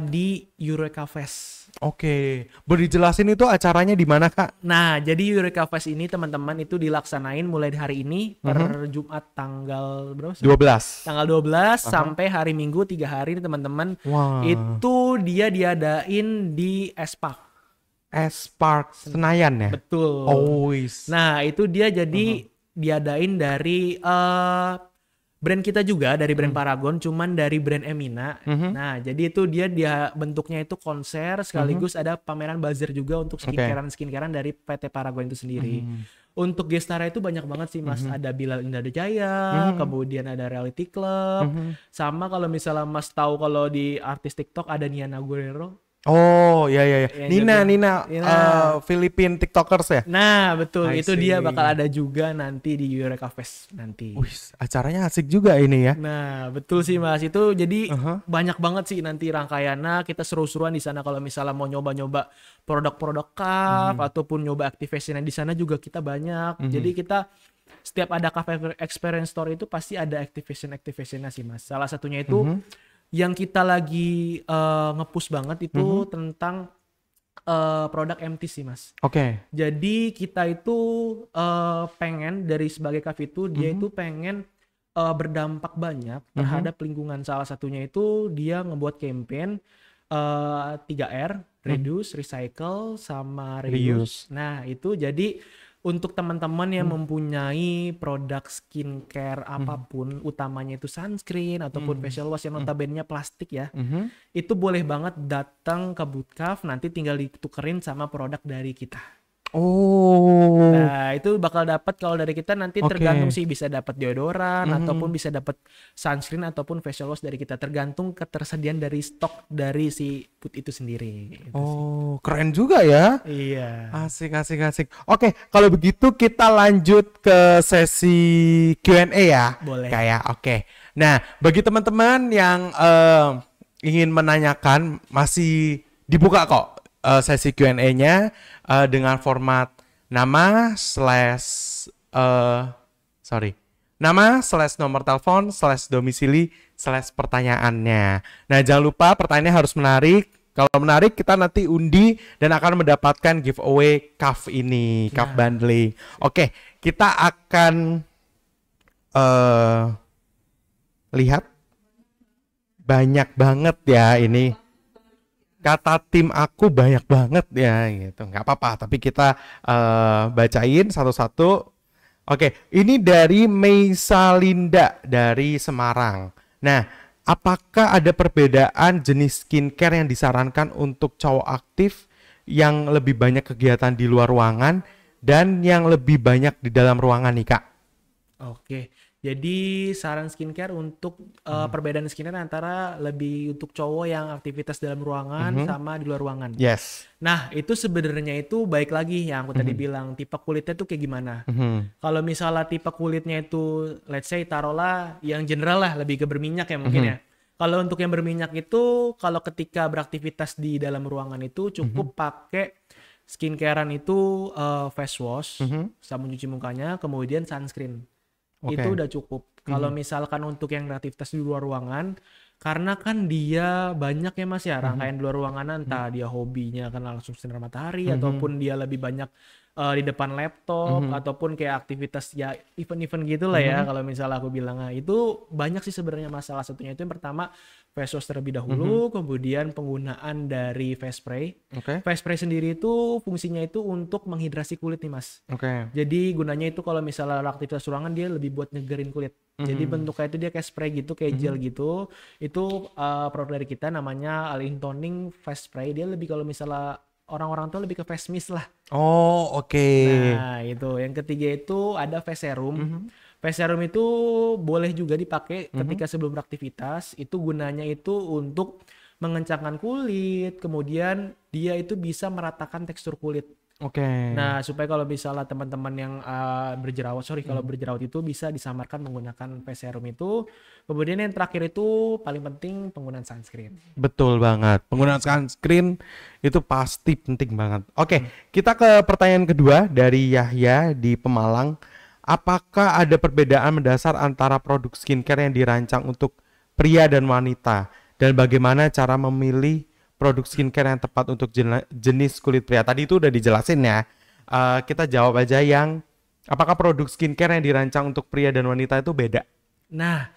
[SPEAKER 2] di Eureka Fest.
[SPEAKER 1] Oke. Boleh dijelasin itu acaranya di mana Kak?
[SPEAKER 2] Nah, jadi Eureka Fest ini teman-teman itu dilaksanain mulai hari ini per Jumat tanggal berapa sih?
[SPEAKER 1] 12.
[SPEAKER 2] Tanggal 12 sampai hari Minggu 3 hari nih teman-teman.
[SPEAKER 1] Wah.
[SPEAKER 2] Itu dia diadain di S-Park.
[SPEAKER 1] S-Park Senayan ya?
[SPEAKER 2] Betul.
[SPEAKER 1] Always.
[SPEAKER 2] Nah, itu dia jadi diadain dari brand kita juga, dari brand Paragon, cuman dari brand Emina. Nah, jadi itu dia bentuknya itu konser sekaligus ada pameran bazar juga untuk skincarean dari PT Paragon itu sendiri. Untuk gestara itu banyak banget sih Mas. Ada Bilal Indadejaya, kemudian ada Reality Club, sama kalau misalnya Mas tahu kalau di artis TikTok ada Niana Guerrero.
[SPEAKER 1] Oh, ya ya ya.
[SPEAKER 2] Yang
[SPEAKER 1] Nina,
[SPEAKER 2] joget.
[SPEAKER 1] Nina,
[SPEAKER 2] Nah,
[SPEAKER 1] Filipin TikTokers ya?
[SPEAKER 2] nah betul
[SPEAKER 1] I
[SPEAKER 2] itu dia
[SPEAKER 1] see.
[SPEAKER 2] bakal ada juga nanti di Eureka Fest nanti.
[SPEAKER 1] Wih, acaranya asik juga ini ya.
[SPEAKER 2] Nah, betul sih Mas. Itu jadi
[SPEAKER 1] Aha.
[SPEAKER 2] banyak banget sih nanti rangkaiannya. Kita seru-seruan di sana kalau misalnya mau nyoba-nyoba produk-produk KAF
[SPEAKER 1] Mhm,
[SPEAKER 2] ataupun nyoba activation di sana juga kita banyak.
[SPEAKER 1] mhm,
[SPEAKER 2] Jadi kita setiap ada cafe experience store itu pasti ada activation-activationnya sih Mas. Salah satunya itu
[SPEAKER 1] mhm,
[SPEAKER 2] yang kita lagi nge-push banget
[SPEAKER 1] mhm.
[SPEAKER 2] itu tentang produk MT sih Mas.
[SPEAKER 1] Oke.
[SPEAKER 2] Jadi kita itu pengen dari sebagai cafe itu dia
[SPEAKER 1] Mhm,
[SPEAKER 2] itu pengen berdampak banyak
[SPEAKER 1] mhm,
[SPEAKER 2] terhadap lingkungan. Salah satunya itu dia ngebuat campaign 3R,
[SPEAKER 1] mhm.
[SPEAKER 2] reduce, recycle, sama reuse.
[SPEAKER 1] Reuse.
[SPEAKER 2] Nah, itu jadi untuk teman-teman yang
[SPEAKER 1] Mhm,
[SPEAKER 2] mempunyai produk skincare
[SPEAKER 1] mhm,
[SPEAKER 2] apapun, utamanya itu sunscreen ataupun
[SPEAKER 1] mhm,
[SPEAKER 2] facial wash yang
[SPEAKER 1] mhm,
[SPEAKER 2] notabene plastik ya,
[SPEAKER 1] mhm.
[SPEAKER 2] itu boleh banget datang ke Bootcraft nanti tinggal ditukerin sama produk dari kita.
[SPEAKER 1] Oh,
[SPEAKER 2] Nah, itu bakal dapat kalau dari kita nanti tergantung
[SPEAKER 1] oke.
[SPEAKER 2] sih bisa dapat deodoran ataupun
[SPEAKER 1] Mhm.
[SPEAKER 2] bisa dapat sunscreen ataupun facial wash dari kita tergantung ketersediaan dari stok dari si Boot itu sendiri. Itu sih.
[SPEAKER 1] Oh, keren juga ya.
[SPEAKER 2] Iya,
[SPEAKER 1] Asik, asik, asik. Oke, kalau begitu kita lanjut ke sesi Q&A ya.
[SPEAKER 2] boleh.
[SPEAKER 1] Kayak, oke. Nah, bagi teman-teman yang ingin menanyakan, masih dibuka kok sesi Q&A-nya dengan format nama slash, sorry, nama slash nomor telepon slash domisili slash pertanyaannya. Nah, jangan lupa pertanyaannya harus menarik. Kalau menarik kita nanti undi dan akan mendapatkan giveaway cuff ini, cuff
[SPEAKER 2] Nah,
[SPEAKER 1] bundling. Oke, kita akan eh lihat banyak banget ya ini. Kata tim aku banyak banget ya gitu. Nggak apa-apa, tapi kita bacain satu-satu. Oke, ini dari Meisa Linda dari Semarang. Nah, apakah ada perbedaan jenis skincare yang disarankan untuk cowok aktif yang lebih banyak kegiatan di luar ruangan dan yang lebih banyak di dalam ruangan nih, Kak?
[SPEAKER 2] oke. Jadi saran skincare untuk
[SPEAKER 1] Mhm.
[SPEAKER 2] perbedaan skincare antara lebih untuk cowok yang aktivitas dalam ruangan
[SPEAKER 1] Mhm.
[SPEAKER 2] sama di luar ruangan.
[SPEAKER 1] Yes.
[SPEAKER 2] Nah, itu sebenarnya itu baik lagi yang aku tadi
[SPEAKER 1] Mhm.
[SPEAKER 2] bilang tipe kulitnya tuh kayak gimana.
[SPEAKER 1] Mhm.
[SPEAKER 2] Kalau misalnya tipe kulitnya itu let's say taruhlah yang general lah lebih ke berminyak ya mungkin
[SPEAKER 1] Mhm.
[SPEAKER 2] ya. Kalau untuk yang berminyak itu kalau ketika beraktivitas di dalam ruangan itu
[SPEAKER 1] Mhm.
[SPEAKER 2] cukup pakai skincarean itu face wash,
[SPEAKER 1] Mhm.
[SPEAKER 2] sabun cuci mukanya, kemudian sunscreen. Itu
[SPEAKER 1] Oke.
[SPEAKER 2] udah cukup. Kalau
[SPEAKER 1] Mhm.
[SPEAKER 2] misalkan untuk yang beraktivitas di luar ruangan, karena kan dia banyak ya Mas ya
[SPEAKER 1] Mhm.
[SPEAKER 2] rangkaian di luar ruangan
[SPEAKER 1] Mhm.
[SPEAKER 2] entah dia hobinya kan langsung sinar matahari
[SPEAKER 1] Mhm.
[SPEAKER 2] ataupun dia lebih banyak di depan laptop
[SPEAKER 1] Mhm.
[SPEAKER 2] ataupun kayak aktivitas ya event-event gitulah ya
[SPEAKER 1] Mhm.
[SPEAKER 2] kalau misalnya aku bilang. Nah, itu banyak sih sebenarnya masalah satunya itu yang pertama face wash terlebih
[SPEAKER 1] Mhm.
[SPEAKER 2] dahulu, kemudian penggunaan dari face spray.
[SPEAKER 1] Oke.
[SPEAKER 2] Face spray sendiri itu fungsinya itu untuk menghidrasi kulit nih Mas.
[SPEAKER 1] Oke.
[SPEAKER 2] Jadi gunanya itu kalau misalnya aktivitas ruangan dia lebih buat nyegerin kulit. Jadi
[SPEAKER 1] Mhm.
[SPEAKER 2] bentuknya itu dia kayak spray gitu, kayak gel
[SPEAKER 1] Mhm.
[SPEAKER 2] gitu. Itu produk dari kita namanya Alin Toning Face Spray. Dia lebih kalau misalnya orang-orang tuh lebih ke face mist lah.
[SPEAKER 1] Oh, oke.
[SPEAKER 2] Nah, itu. Yang ketiga itu ada face serum.
[SPEAKER 1] Mhm.
[SPEAKER 2] Face serum itu boleh juga dipakai
[SPEAKER 1] Mhm.
[SPEAKER 2] ketika sebelum beraktivitas. Itu gunanya itu untuk mengencangkan kulit, kemudian dia itu bisa meratakan tekstur kulit.
[SPEAKER 1] Oke.
[SPEAKER 2] Nah, supaya kalau misalnya teman-teman yang berjerawat, sorry kalau
[SPEAKER 1] Mhm.
[SPEAKER 2] berjerawat itu bisa disamarkan menggunakan face serum itu. Kemudian yang terakhir itu paling penting penggunaan sunscreen.
[SPEAKER 1] Betul banget. Penggunaan sunscreen itu pasti penting banget. Oke, kita ke pertanyaan kedua dari Yahya di Pemalang. Apakah ada perbedaan mendasar antara produk skincare yang dirancang untuk pria dan wanita? Dan bagaimana cara memilih produk skincare yang tepat untuk jenis kulit pria? Tadi itu udah dijelasin ya. Kita jawab aja yang apakah produk skincare yang dirancang untuk pria dan wanita itu beda?
[SPEAKER 2] Nah,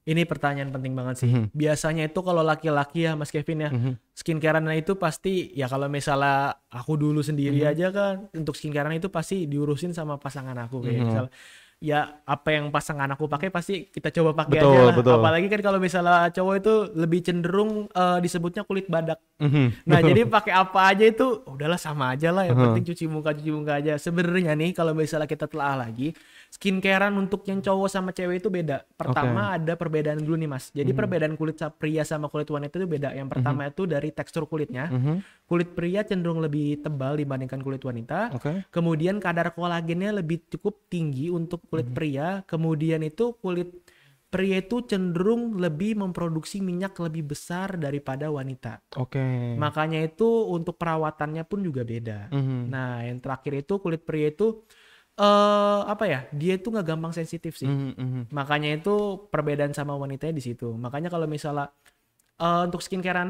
[SPEAKER 2] ini pertanyaan penting banget sih.
[SPEAKER 1] Mhm.
[SPEAKER 2] Biasanya itu kalau laki-laki ya Mas Kevin ya,
[SPEAKER 1] Mhm.
[SPEAKER 2] skincarean itu pasti ya kalau misalnya aku dulu sendiri
[SPEAKER 1] Mhm.
[SPEAKER 2] aja kan untuk skincarean itu pasti diurusin sama pasangan aku kayak
[SPEAKER 1] Mhm.
[SPEAKER 2] misal ya apa yang pasangan aku pakai pasti kita coba pakai aja
[SPEAKER 1] Betul,
[SPEAKER 2] lah.
[SPEAKER 1] betul.
[SPEAKER 2] Apalagi kan kalau misalnya cowok itu lebih cenderung disebutnya kulit badak.
[SPEAKER 1] Mhm.
[SPEAKER 2] Nah, jadi pakai apa aja itu udahlah sama aja lah. Yang
[SPEAKER 1] Mhm.
[SPEAKER 2] penting cuci muka aja. Sebenarnya nih kalau misalnya kita telah lagi, Skincarean untuk yang cowok sama cewek itu beda. Pertama ada perbedaan dulu nih Mas. Jadi perbedaan kulit pria sama kulit wanita itu beda. Yang pertama itu dari tekstur kulitnya. Kulit pria cenderung lebih tebal dibandingkan kulit wanita. Kemudian kadar kolagennya lebih cukup tinggi untuk kulit pria. Kemudian itu kulit pria itu cenderung lebih memproduksi minyak lebih besar daripada wanita. Makanya itu untuk perawatannya pun juga beda. Nah, yang terakhir itu kulit pria itu apa ya? Dia itu nggak gampang sensitif sih. Makanya itu perbedaan sama wanitanya di situ. Makanya kalau misalnya untuk skincare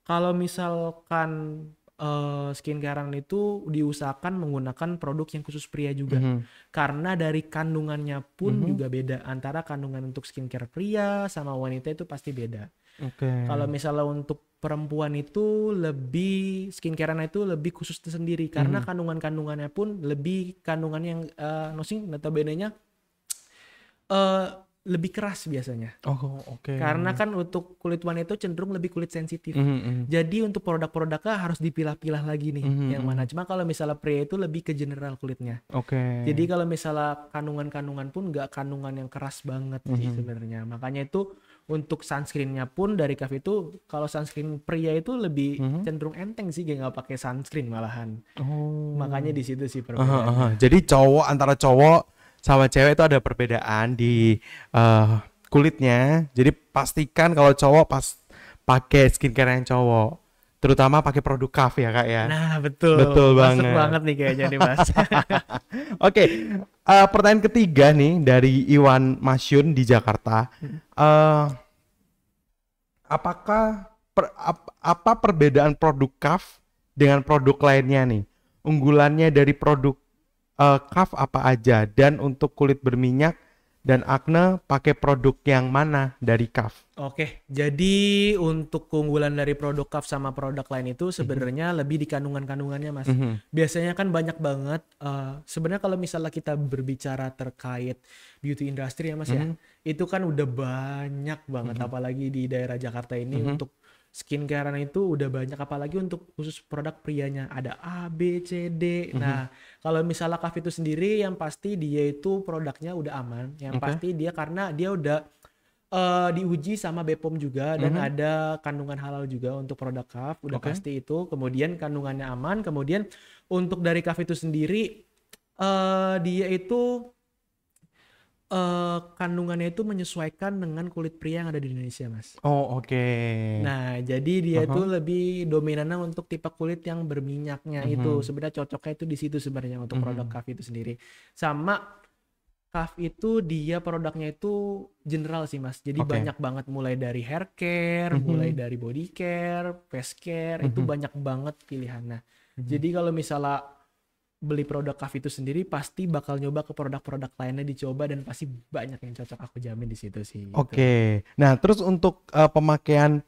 [SPEAKER 2] kalau misalkan skincarean itu diusahakan menggunakan produk yang khusus pria juga. Karena dari kandungannya pun juga beda. Antara kandungan untuk skincare pria sama wanita itu pasti beda. Kalau misalnya untuk perempuan itu lebih skincarean itu lebih khusus sendiri. Karena kandungannya pun lebih kandungan yang notabene-nya lebih keras biasanya. Karena kan untuk kulit wanita itu cenderung lebih kulit sensitif. Jadi untuk produk-produknya harus dipilah-pilah lagi nih yang mana. Cuma kalau misalnya pria itu lebih ke general kulitnya. Jadi kalau misalnya kandungan-kandungan pun nggak kandungan yang keras banget sih sebenarnya. Makanya itu untuk sunscreennya pun dari Kaf itu kalau sunscreen pria itu lebih cenderung enteng sih, kayak nggak pakai sunscreen malahan. Makanya di situ sih perbedaannya.
[SPEAKER 1] Jadi antara cowok sama cewek itu ada perbedaan di kulitnya. Jadi pastikan kalau cowok pas pakai skincare yang cowok, terutama pakai produk Kaf ya Kak ya.
[SPEAKER 2] Nah betul
[SPEAKER 1] banget.
[SPEAKER 2] Masuk banget nih kayaknya nih Mas.
[SPEAKER 1] Pertanyaan ketiga nih dari Iwan Masyun di Jakarta. Apa perbedaan produk Kaf dengan produk lainnya nih? Unggulannya dari produk Kaf apa aja, dan untuk kulit berminyak dan akne pakai produk yang mana dari Kaf?
[SPEAKER 2] Jadi untuk keunggulan dari produk Kaf sama produk lain itu sebenarnya lebih di kandungannya Mas. Biasanya kan banyak banget. Sebenarnya kalau misalnya kita berbicara terkait beauty industry ya Mas ya, itu kan udah banyak banget, apalagi di daerah Jakarta ini untuk skincarean itu udah banyak, apalagi untuk khusus produk prianya ada A, B, C, D. Nah, kalau misalnya Kaf itu sendiri yang pasti dia itu produknya udah aman. Yang pasti dia karena dia udah diuji sama BPOM juga dan ada kandungan halal juga untuk produk Kaf, udah pasti itu. Kemudian kandungannya aman. Kemudian untuk dari Kaf itu sendiri dia itu kandungannya itu menyesuaikan dengan kulit pria yang ada di Indonesia Mas. Nah jadi dia itu lebih dominannya untuk tipe kulit yang berminyaknya itu sebenarnya cocoknya itu di situ sebenarnya untuk produk Kaf itu sendiri. Sama Kaf itu dia produknya itu general sih Mas. Jadi banyak banget, mulai dari hair care, mulai dari body care, face care, itu banyak banget pilihannya. Jadi kalau misalnya beli produk Kaf itu sendiri pasti bakal nyoba ke produk-produk lainnya dicoba dan pasti banyak yang cocok, aku jamin di situ sih.
[SPEAKER 1] Nah terus untuk pemakaian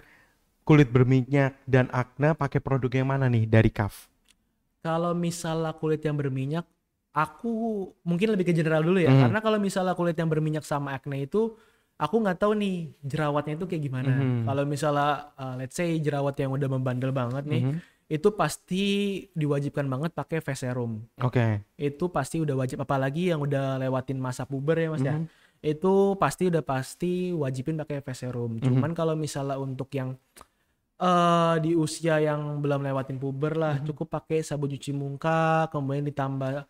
[SPEAKER 1] kulit berminyak dan akne pakai produk yang mana nih dari Kaf?
[SPEAKER 2] Kalau misalnya kulit yang berminyak, aku mungkin lebih ke general dulu ya. Karena kalau misalnya kulit yang berminyak sama acne itu, aku nggak tahu nih jerawatnya itu kayak gimana. Kalau misalnya let's say jerawat yang udah membandel banget nih, itu pasti diwajibkan banget pakai face serum. Itu pasti udah wajib, apalagi yang udah lewatin masa puber ya Mas ya. Itu pasti wajibin pakai face serum. Cuman kalau misalnya untuk yang di usia yang belum lewatin puber lah, cukup pakai sabun cuci muka, kemudian ditambah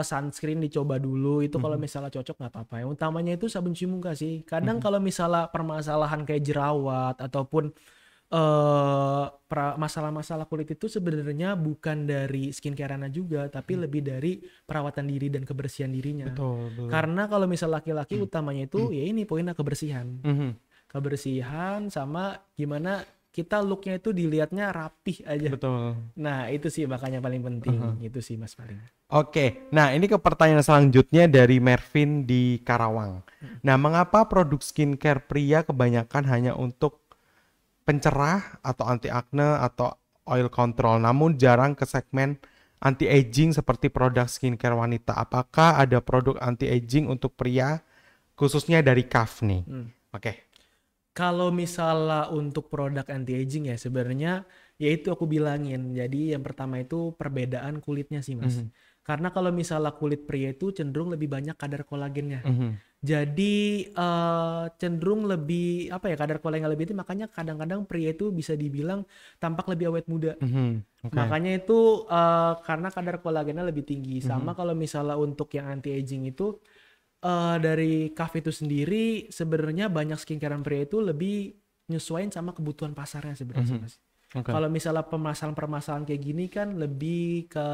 [SPEAKER 2] sunscreen dicoba dulu. Itu kalau misalnya cocok nggak apa-apa. Yang utamanya itu sabun cuci muka sih. Kadang kalau misalnya permasalahan kayak jerawat ataupun masalah-masalah kulit itu sebenarnya bukan dari skincarean juga, tapi lebih dari perawatan diri dan kebersihan dirinya.
[SPEAKER 1] Betul.
[SPEAKER 2] Karena kalau misal laki-laki utamanya itu ya ini poinnya kebersihan. Kebersihan sama gimana kita looknya itu dilihatnya rapih aja. Nah itu sih makanya paling penting. Itu sih Mas paling.
[SPEAKER 1] Nah ini ke pertanyaan selanjutnya dari Mervin di Karawang. Nah mengapa produk skincare pria kebanyakan hanya untuk pencerah atau anti acne atau oil control, namun jarang ke segmen anti aging seperti produk skincare wanita? Apakah ada produk anti aging untuk pria khususnya dari Kaf nih?
[SPEAKER 2] Kalau misalnya untuk produk anti aging ya sebenarnya ya itu aku bilangin. Jadi yang pertama itu perbedaan kulitnya sih Mas. Karena kalau misalnya kulit pria itu cenderung lebih banyak kadar kolagennya.
[SPEAKER 1] Mhm.
[SPEAKER 2] Jadi cenderung lebih apa ya, kadar kolagen lebih itu, makanya kadang-kadang pria itu bisa dibilang tampak lebih awet muda.
[SPEAKER 1] Mhm. Oke.
[SPEAKER 2] Makanya itu karena kadar kolagennya lebih tinggi. Sama kalau misalnya untuk yang anti aging itu dari Kaf itu sendiri sebenarnya banyak skincarean pria itu lebih nyesuaiin sama kebutuhan pasarnya sebenarnya sih, Mas.
[SPEAKER 1] Oke.
[SPEAKER 2] Kalau misalnya permasalahan-permasalahan kayak gini kan lebih ke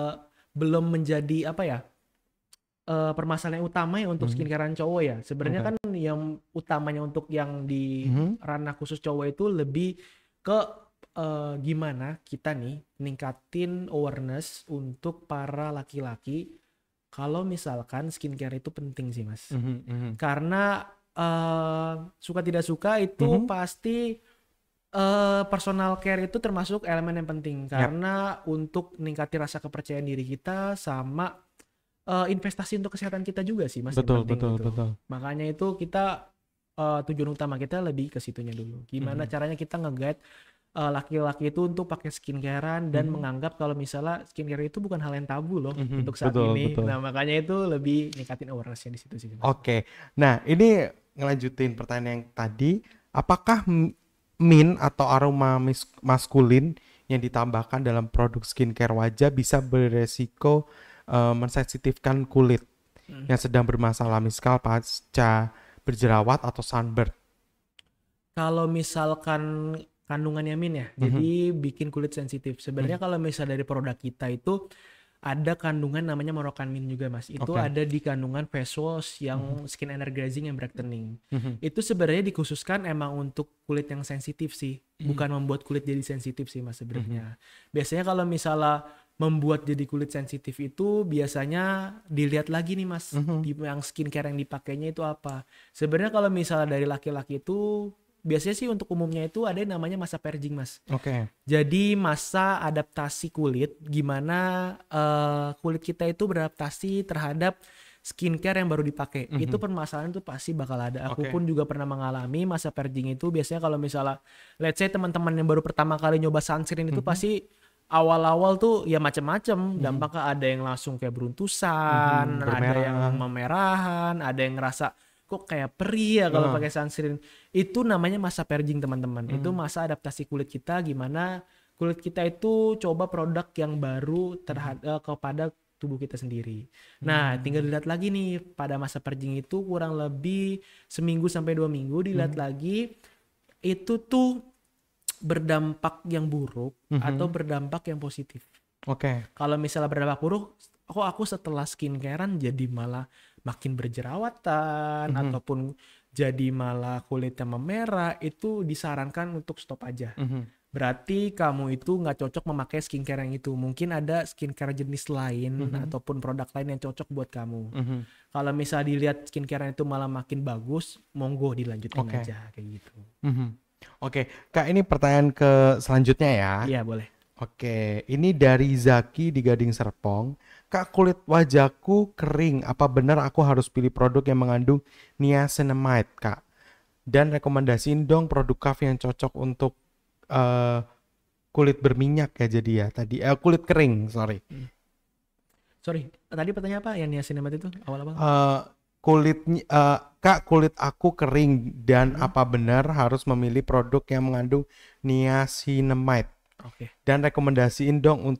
[SPEAKER 2] belum menjadi apa ya, permasalahan yang utama ya untuk skincarean cowok ya. Sebenarnya kan yang utamanya untuk yang di ranah khusus cowok itu lebih ke gimana kita nih ningkatin awareness untuk para laki-laki kalau misalkan skincare itu penting sih, Mas. Karena suka tidak suka itu pasti personal care itu termasuk elemen yang penting karena untuk ningkatin rasa kepercayaan diri kita sama investasi untuk kesehatan kita juga sih, Mas.
[SPEAKER 1] Betul,
[SPEAKER 2] yang penting
[SPEAKER 1] betul,
[SPEAKER 2] itu.
[SPEAKER 1] betul.
[SPEAKER 2] Makanya itu kita tujuan utama kita lebih ke situnya dulu. Gimana caranya kita nge-guide laki-laki itu untuk pakai skincarean dan menganggap kalau misalnya skincare itu bukan hal yang tabu loh untuk saat
[SPEAKER 1] Betul,
[SPEAKER 2] ini.
[SPEAKER 1] betul.
[SPEAKER 2] Nah, makanya itu lebih ningkatin awareness-nya di situ sih, Mas.
[SPEAKER 1] Oke. Nah, ini ngelanjutin pertanyaan yang tadi, apakah min atau aroma maskulin yang ditambahkan dalam produk skincare wajah bisa beresiko mensensitifkan kulit yang sedang bermasalah, misal pasca berjerawat atau sunburn?
[SPEAKER 2] Kalau misalkan kandungannya min ya, jadi bikin kulit sensitif. Sebenarnya kalau misal dari produk kita itu ada kandungan namanya Moroccan Mint juga, Mas. Itu ada di kandungan face wash yang skin energizing yang brightening. Itu sebenarnya dikhususkan emang untuk kulit yang sensitif sih, bukan membuat kulit jadi sensitif sih, Mas, sebenarnya. Biasanya kalau misalnya membuat jadi kulit sensitif itu biasanya dilihat lagi nih, Mas, di yang skincare yang dipakainya itu apa. Sebenarnya kalau misalnya dari laki-laki itu biasanya sih untuk umumnya itu ada yang namanya masa purging, Mas.
[SPEAKER 1] Oke.
[SPEAKER 2] Jadi masa adaptasi kulit, gimana kulit kita itu beradaptasi terhadap skincare yang baru dipakai. Itu permasalahan itu pasti bakal ada. Aku pun juga pernah mengalami masa purging itu. Biasanya kalau misalnya let's say teman-teman yang baru pertama kali nyoba sunscreen itu pasti awal-awal tuh ya macam-macam. Dampaknya ada yang langsung kayak beruntusan, ada yang memerahan, ada yang ngerasa kok kayak perih ya kalau pakai sunscreen. Itu namanya masa purging, teman-teman. Itu masa adaptasi kulit kita, gimana kulit kita itu coba produk yang baru terhadap kepada tubuh kita sendiri. Nah, tinggal dilihat lagi nih pada masa purging itu kurang lebih seminggu sampai 2 minggu dilihat lagi itu tuh berdampak yang buruk atau berdampak yang positif.
[SPEAKER 1] Oke.
[SPEAKER 2] Kalau misalnya berdampak buruk, kok aku setelah skincarean jadi malah makin berjerawatan ataupun jadi malah kulitnya memerah, itu disarankan untuk stop aja. Berarti kamu itu nggak cocok memakai skincare yang itu. Mungkin ada skincare jenis lain ataupun produk lain yang cocok buat kamu. Kalau misalnya dilihat skincare itu malah makin bagus, monggo dilanjutin aja kayak gitu.
[SPEAKER 1] Oke, Kak, ini pertanyaan ke selanjutnya ya.
[SPEAKER 2] Iya, boleh.
[SPEAKER 1] Oke, ini dari Zaki di Gading Serpong. Kak, kulit wajahku kering. Apa benar aku harus pilih produk yang mengandung niacinamide, Kak? Dan rekomendasiin dong produk Kaf yang cocok untuk kulit berminyak ya jadi ya. Tadi kulit kering, sorry.
[SPEAKER 2] Sorry, tadi pertanyaan apa yang niacinamide itu awal-awal?
[SPEAKER 1] Kak, kulit aku kering dan apa benar harus memilih produk yang mengandung niacinamide?
[SPEAKER 2] Oke.
[SPEAKER 1] Dan rekomendasiin dong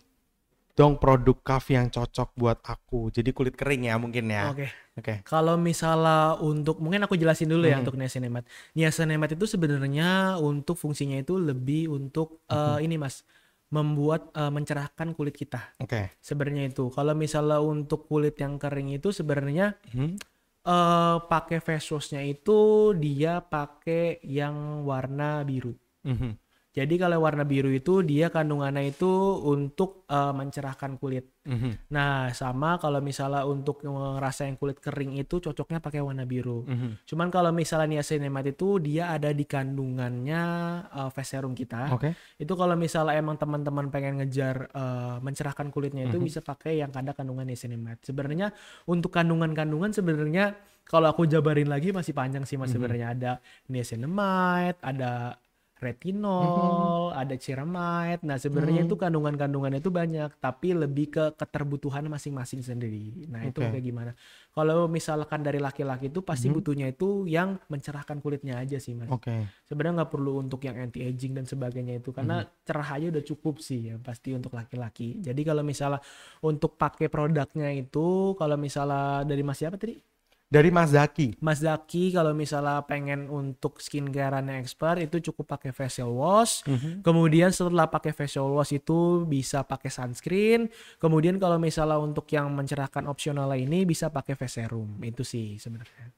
[SPEAKER 1] produk Kaf yang cocok buat aku. Jadi kulit kering ya mungkin ya.
[SPEAKER 2] Oke. Kalau misalnya untuk, mungkin aku jelasin dulu ya untuk niacinamide. Niacinamide itu sebenarnya untuk fungsinya itu lebih untuk ini, Mas, membuat mencerahkan kulit kita. Sebenarnya itu. Kalau misalnya untuk kulit yang kering itu sebenarnya pakai face wash-nya itu dia pakai yang warna biru. Jadi kalau warna biru itu dia kandungannya itu untuk mencerahkan kulit. Nah, sama kalau misalnya untuk ngerasain kulit kering itu cocoknya pakai warna biru. Cuman kalau misalnya niacinamide itu dia ada di kandungannya face serum kita. Itu kalau misalnya emang teman-teman pengen ngejar mencerahkan kulitnya itu bisa pakai yang ada kandungan niacinamide. Sebenarnya untuk kandungan-kandungan sebenarnya kalau aku jabarin lagi masih panjang sih, Mas. Sebenarnya ada niacinamide, ada retinol, ada ceramide. Nah, sebenarnya itu kandungan-kandungannya itu banyak, tapi lebih ke keterbutuhan masing-masing sendiri. Nah, itu kayak gimana? Kalau misalkan dari laki-laki itu pasti butuhnya itu yang mencerahkan kulitnya aja sih, Mas. Sebenarnya nggak perlu untuk yang anti aging dan sebagainya itu, karena cerah aja udah cukup sih ya pasti untuk laki-laki. Jadi kalau misalnya untuk pakai produknya itu, kalau misalnya dari Mas siapa tadi?
[SPEAKER 1] Dari Mas Zaki.
[SPEAKER 2] Mas Zaki kalau misalnya pengen untuk skincare-nya expert itu cukup pakai facial wash. Kemudian setelah pakai facial wash itu bisa pakai sunscreen. Kemudian kalau misalnya untuk yang mencerahkan opsional ini bisa pakai face serum. Itu sih sebenarnya.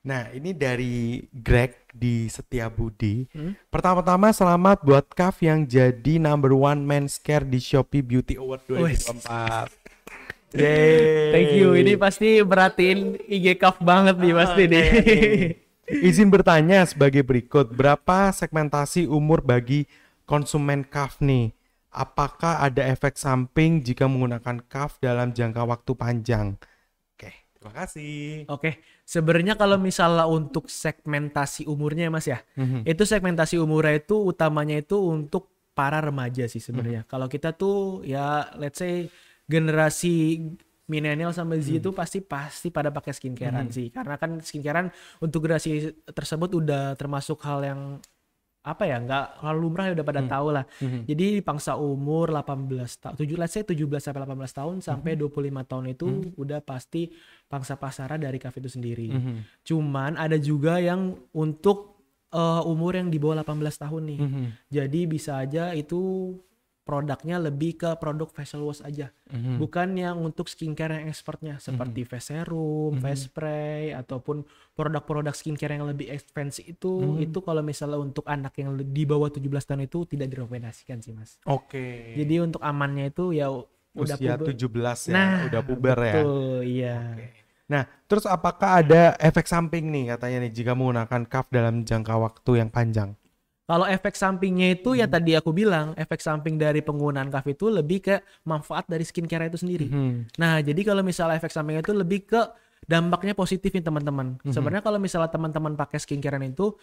[SPEAKER 1] Nah ini dari Greg di Setiabudi. Pertama-tama selamat buat Kaf yang jadi number 1 men's care di Shopee Beauty Award 2024.
[SPEAKER 2] Yeay. Thank you. Ini pasti beratin IG Kaf banget nih pasti nih.
[SPEAKER 1] Izin bertanya sebagai berikut, berapa segmentasi umur bagi konsumen Kaf nih? Apakah ada efek samping jika menggunakan Kaf dalam jangka waktu panjang? Terima kasih.
[SPEAKER 2] Sebenarnya kalau misalnya untuk segmentasi umurnya Mas ya, itu segmentasi umurnya itu utamanya itu untuk para remaja sih sebenarnya. Kalau kita tuh ya let's say generasi milenial sama Z itu pasti pada pakai skincarean sih, karena kan skincarean untuk generasi tersebut udah termasuk hal yang apa ya, nggak lalu lumrah ya, udah pada tahu lah. Jadi di pangsa umur 18 tahun, 17 sampai 18 tahun sampai 25 tahun itu udah pasti pangsa pasaran dari Kaf itu sendiri. Cuman ada juga yang untuk umur yang di bawah 18 tahun nih. Jadi bisa aja itu produknya lebih ke produk facial wash aja, bukan yang untuk skincare yang expertnya seperti face serum, face spray ataupun produk-produk skincare yang lebih expensive itu kalau misalnya untuk anak yang di bawah 17 tahun itu tidak direkomendasikan sih Mas. Jadi untuk amannya itu ya udah
[SPEAKER 1] usia
[SPEAKER 2] puber.
[SPEAKER 1] 17 ya, udah puber ya.
[SPEAKER 2] Betul, iya.
[SPEAKER 1] Nah, terus apakah ada efek samping nih katanya nih jika menggunakan Kaf dalam jangka waktu yang panjang?
[SPEAKER 2] Kalau efek sampingnya itu ya tadi aku bilang, efek samping dari penggunaan Kaf itu lebih ke manfaat dari skincare itu sendiri. Nah, jadi kalau misalnya efek sampingnya itu lebih ke dampaknya positif nih teman-teman. Sebenarnya kalau misalnya teman-teman pakai skincare itu,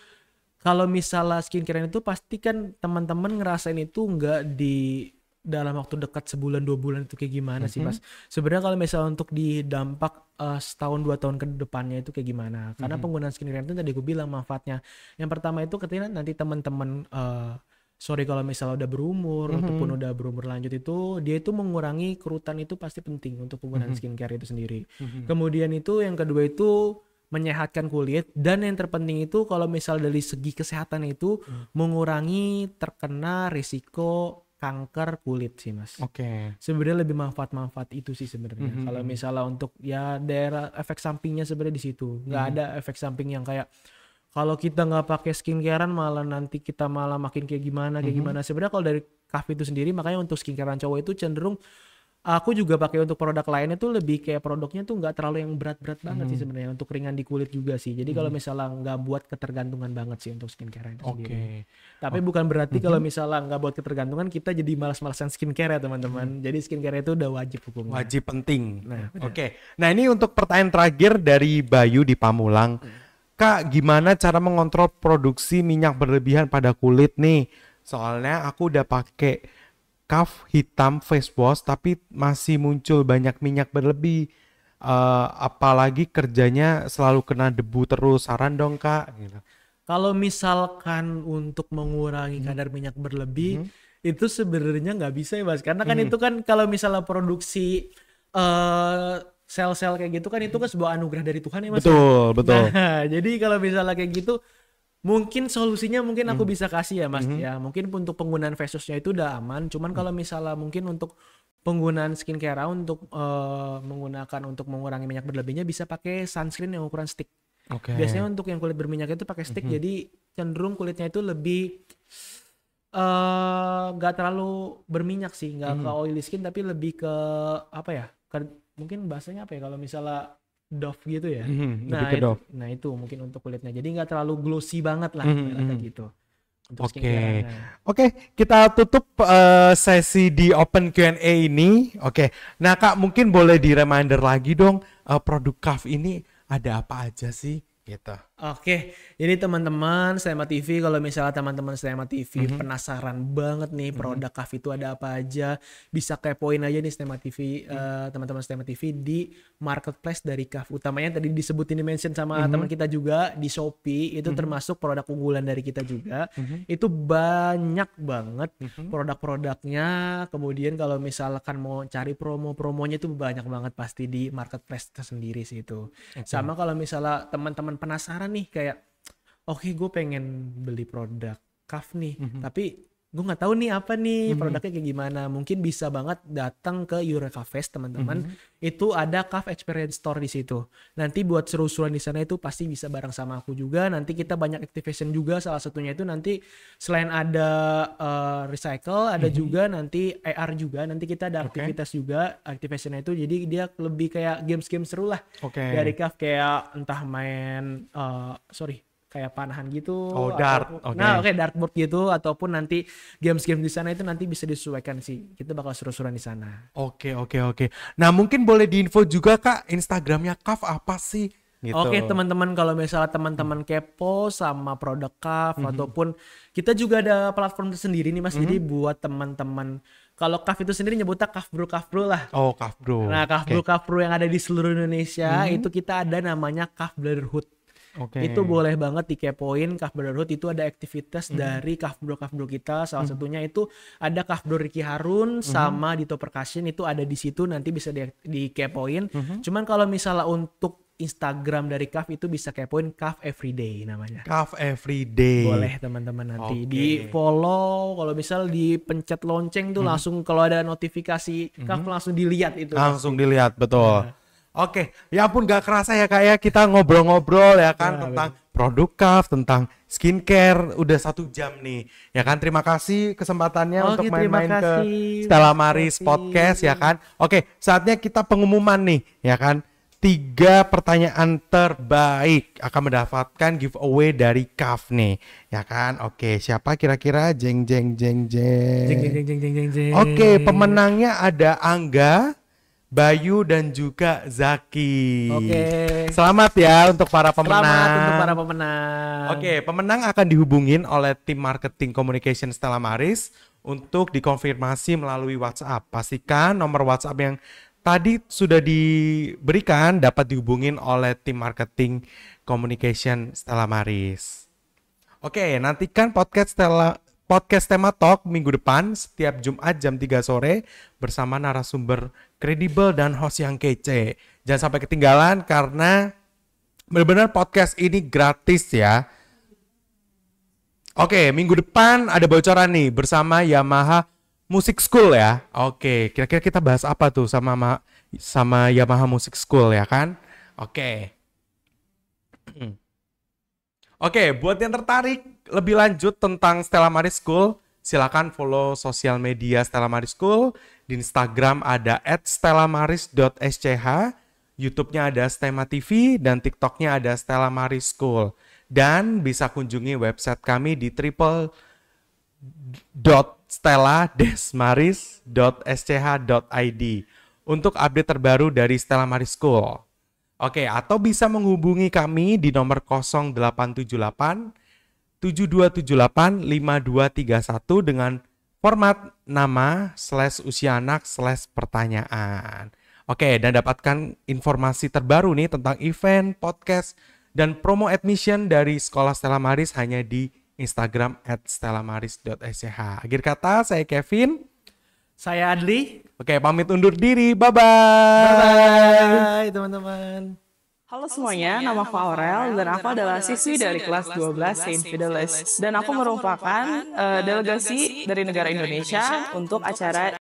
[SPEAKER 2] kalau misalnya skincare itu pasti kan teman-teman ngerasain itu nggak di dalam waktu dekat sebulan 2 bulan itu kayak gimana sih Mas? Sebenarnya kalau misalnya untuk di dampak setahun 2 tahun ke depannya itu kayak gimana? Karena penggunaan skincare itu tadi gue bilang manfaatnya. Yang pertama itu ketika nanti teman-teman sorry kalau misalnya udah berumur ataupun udah berumur lanjut itu dia itu mengurangi kerutan itu pasti penting untuk penggunaan skincare itu sendiri. Kemudian itu yang kedua itu menyehatkan kulit, dan yang terpenting itu kalau misal dari segi kesehatan itu mengurangi terkena risiko kanker kulit sih Mas. Sebenarnya lebih manfaat itu sih sebenarnya. Kalau misalnya untuk ya daerah efek sampingnya sebenarnya di situ. Nggak ada efek samping yang kayak kalau kita nggak pakai skincarean malah nanti kita malah makin kayak gimana. Sebenarnya kalau dari Kaf itu sendiri, makanya untuk skincarean cowok itu cenderung aku juga pakai untuk produk lainnya tuh lebih kayak produknya tuh nggak terlalu yang berat-berat banget sih sebenarnya, untuk ringan di kulit juga sih. Jadi kalau misalnya nggak buat ketergantungan banget sih untuk skincare itu sendiri. Tapi bukan berarti kalau misalnya nggak buat ketergantungan kita jadi malas-malasan skincare ya teman-teman. Jadi skincare itu udah wajib hukumnya.
[SPEAKER 1] Wajib penting. Nah ini untuk pertanyaan terakhir dari Bayu di Pamulang. Kak, gimana cara mengontrol produksi minyak berlebihan pada kulit nih? Soalnya aku udah pakai Kaf hitam face wash tapi masih muncul banyak minyak berlebih, apalagi kerjanya selalu kena debu terus. Saran dong Kak gitu.
[SPEAKER 2] Kalau misalkan untuk mengurangi kadar minyak berlebih itu sebenarnya nggak bisa ya Mas, karena kan itu kan kalau misalnya produksi sel-sel kayak gitu kan itu kan sebuah anugerah dari Tuhan ya Mas.
[SPEAKER 1] Betul.
[SPEAKER 2] Nah, jadi kalau misalnya kayak gitu mungkin solusinya mungkin aku bisa kasih ya Mas ya. Mungkin untuk penggunaan face wash-nya itu udah aman. Cuman kalau misalnya mungkin untuk penggunaan skincare untuk menggunakan untuk mengurangi minyak berlebihnya bisa pakai sunscreen yang ukuran stick. Biasanya untuk yang kulit berminyak itu pakai stick, jadi cenderung kulitnya itu lebih nggak terlalu berminyak sih, nggak ke oily skin tapi lebih ke apa ya? Mungkin bahasanya apa ya kalau misalnya Dove gitu ya. Nah itu mungkin untuk kulitnya. Jadi nggak terlalu glossy banget lah kayak gitu.
[SPEAKER 1] Oke, kita tutup sesi di Open Q&A ini. Nah Kak, mungkin boleh di reminder lagi dong produk Kaf ini ada apa aja sih gitu.
[SPEAKER 2] Oke, jadi teman-teman Stema TV, kalau misalnya teman-teman Stema TV penasaran banget nih produk KAF itu ada apa aja, bisa kepoin aja nih Stema TV, teman-teman Stema TV di marketplace dari KAF. Utamanya tadi disebutin, di-mention sama teman kita juga di Shopee, itu termasuk produk unggulan dari kita juga. Itu banyak banget produk-produknya. Kemudian kalau misalkan mau cari promo-promonya itu banyak banget pasti di marketplace tersendiri sih itu. Sama kalau misalnya teman-teman penasaran nih kayak oke, gue pengen beli produk KAF nih, tapi gue nggak tahu nih apa nih produknya kayak gimana. Mungkin bisa banget datang ke Eureka Fest teman-teman. Itu ada KAF Experience Store di situ. Nanti buat seru-seruan di sana itu pasti bisa bareng sama aku juga. Nanti kita banyak activation juga. Salah satunya itu nanti selain ada recycle, ada juga nanti AR juga. Nanti kita ada aktivitas juga. Activationnya itu jadi dia lebih kayak games-games seru lah dari KAF, kayak entah main kayak panahan gitu,
[SPEAKER 1] dart.
[SPEAKER 2] Dartboard gitu, ataupun nanti games-games di sana itu nanti bisa disesuaikan sih. Kita bakal seru-seruan di sana.
[SPEAKER 1] Oke. Nah, mungkin boleh diinfo juga Kak, Instagramnya KAF apa sih? Gitu.
[SPEAKER 2] Oke, teman-teman, kalau misalnya teman-teman kepo sama produk KAF ataupun kita juga ada platform tersendiri nih Mas. Jadi buat teman-teman, kalau KAF itu sendiri nyebutnya KAF Bro lah.
[SPEAKER 1] Oh, KAF Bro.
[SPEAKER 2] Nah, KAF Bro yang ada di seluruh Indonesia itu kita ada namanya KAF Brotherhood. Itu boleh banget dikepoin. KAF Brotherhood itu ada aktivitas dari KAF Bro kita. Salah satunya itu ada KAF Bro Ricky Harun sama Dito Percussion, itu ada di situ, nanti bisa dikepoin. Cuman kalau misalnya untuk Instagram dari KAF itu bisa kepoin KAF Everyday namanya.
[SPEAKER 1] KAF Everyday.
[SPEAKER 2] Boleh teman-teman nanti di follow. Kalau misal dipencet lonceng tuh langsung kalau ada notifikasi KAF langsung dilihat itu.
[SPEAKER 1] Langsung dilihat, betul. Oke, ya ampun gak kerasa ya Kak ya, kita ngobrol-ngobrol ya kan tentang produk KAF, tentang skincare, udah 1 jam nih. Ya kan, terima kasih kesempatannya untuk main-main ke Stella Maris Podcast ya kan. Oke, saatnya kita pengumuman nih ya kan. 3 pertanyaan terbaik akan mendapatkan giveaway dari KAF nih ya kan. Oke, siapa kira-kira? Jeng. Oke, pemenangnya ada Angga, Bayu dan juga Zaki.
[SPEAKER 2] Oke.
[SPEAKER 1] Selamat ya untuk para pemenang.
[SPEAKER 2] Selamat untuk para pemenang.
[SPEAKER 1] Oke, pemenang akan dihubungin oleh tim marketing communication Stella Maris untuk dikonfirmasi melalui WhatsApp. Pastikan nomor WhatsApp yang tadi sudah diberikan dapat dihubungin oleh tim marketing communication Stella Maris. Oke, nantikan podcast Tema Talk minggu depan setiap Jumat jam 3 sore bersama narasumber kredibel dan host yang kece. Jangan sampai ketinggalan karena benar-benar podcast ini gratis ya. Oke, minggu depan ada bocoran nih bersama Yamaha Music School ya. Oke, kira-kira kita bahas apa tuh sama Yamaha Music School ya kan? Oke. Oke, buat yang tertarik lebih lanjut tentang Stella Maris School, silakan follow sosial media Stella Maris School. Di Instagram ada @stellamaris.sch, YouTube-nya ada Stema TV, dan TikTok-nya ada Stella Maris School. Dan bisa kunjungi website kami di www.stella-maris.sch.id untuk update terbaru dari Stella Maris School. Oke, atau bisa menghubungi kami di nomor 0878 7278 5231 dengan format nama /usia anak /pertanyaan. Oke, dan dapatkan informasi terbaru nih tentang event, podcast, dan promo admission dari Sekolah Stella Maris hanya di Instagram @stellamaris.sch. Akhir kata, saya Kevin.
[SPEAKER 2] Saya Adli.
[SPEAKER 1] Oke, pamit undur diri. Bye-bye.
[SPEAKER 2] Bye-bye teman-teman.
[SPEAKER 3] Halo semuanya, nama aku Aurel dan aku adalah siswi dari kelas 12 Saint Fidelis. Dan aku merupakan delegasi dari negara Indonesia untuk acara